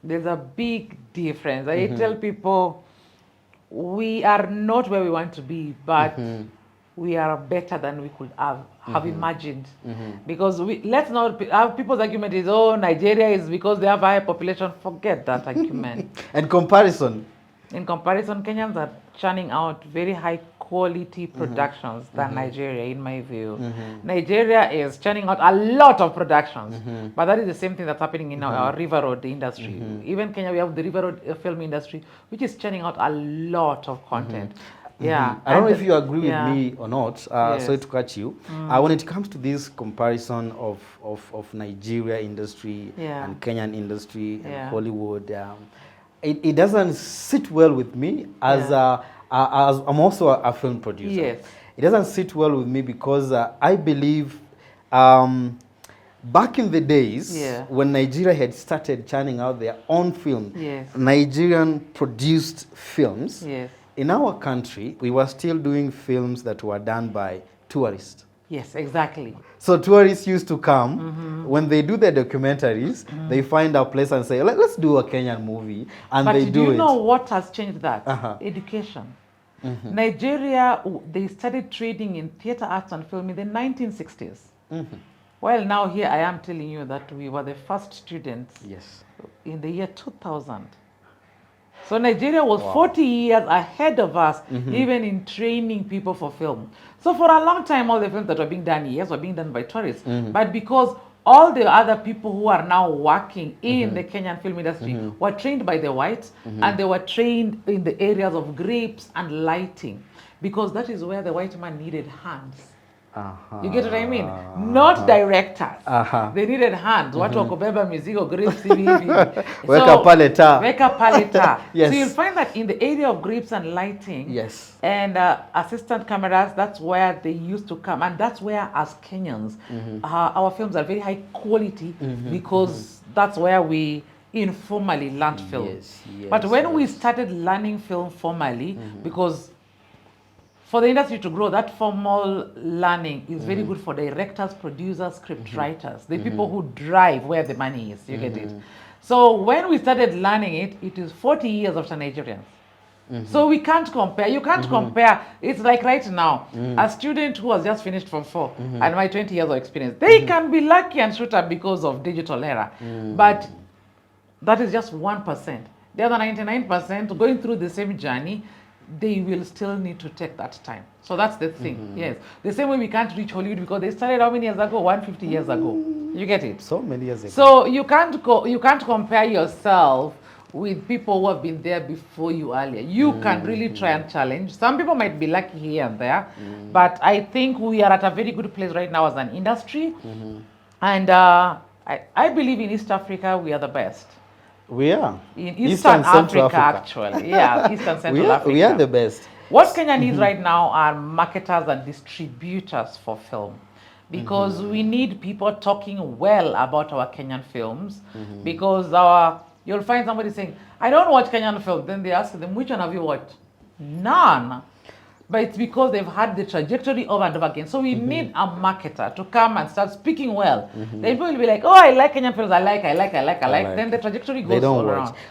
There's a big difference. I tell people we are not where we want to be, but we are better than we could have imagined. Because let's not, people's argument is, oh, Nigeria is because they have a high population. Forget that argument. And comparison. In comparison, Kenyans are churning out very high quality productions than Nigeria, in my view. Nigeria is churning out a lot of productions, but that is the same thing that's happening in our River Road industry. Even Kenya, we have the River Road film industry, which is churning out a lot of content. Yeah, I don't know if you agree with me or not. Yes. Sorry to cut you. When it comes to this comparison of Nigeria industry and Kenyan industry and Hollywood, it doesn't sit well with me as I'm also a film producer. Yes. It doesn't sit well with me because I believe back in the days when Nigeria had started churning out their own film, Nigerian produced films, in our country, we were still doing films that were done by tourists. Yes, exactly. So tourists used to come, when they do their documentaries, they find a place and say, let's do a Kenyan movie, and they do it. But do you know what has changed that? Education. Nigeria, they started trading in theater arts and film in the 1960s. Well, now here I am telling you that we were the first students in the year 2000. So Nigeria was 40 years ahead of us, even in training people for film. So for a long time, all the films that were being done, were being done by tourists. But because all the other people who are now working in the Kenyan film industry were trained by the whites, and they were trained in the areas of grapes and lighting, because that is where the white man needed hands. You get what I mean? Not directors. They needed hands. Watu wakubeba mizigo, grapes hivi hivi. Weka paleta. Weka paleta. So you'll find that in the area of grapes and lighting and assistant cameras, that's where they used to come. And that's where, as Kenyans, our films are very high quality because that's where we informally learned film. But when we started learning film formally, because for the industry to grow, that formal learning is very good for directors, producers, script writers, the people who drive where the money is, you get it. So when we started learning it, it is 40 years after Nigerians. So we can't compare. You can't compare. It's like right now, a student who has just finished Form 4 and my 20 years of experience, they can be lucky and shoot up because of digital era. But that is just 1%. The other 99% going through the same journey, they will still need to take that time. So that's the thing. Yes. The same way we can't reach Hollywood because they started how many years ago? 150 years ago. You get it? So many years ago. So you can't compare yourself with people who have been there before you earlier. You can really try and challenge. Some people might be lucky here and there, but I think we are at a very good place right now as an industry. And I believe in East Africa, we are the best. We are. In Eastern Africa, actually. Yeah, Eastern Central Africa. We are the best. What Kenya needs right now are marketers and distributors for film. Because we need people talking well about our Kenyan films. Because you'll find somebody saying, I don't watch Kenyan films. Then they ask them, which one have you watched? None. But it's because they've had the trajectory over and over again. So we need a marketer to come and start speaking well. Then people will be like, oh, I like Kenyan films, I like. Then the trajectory goes all around.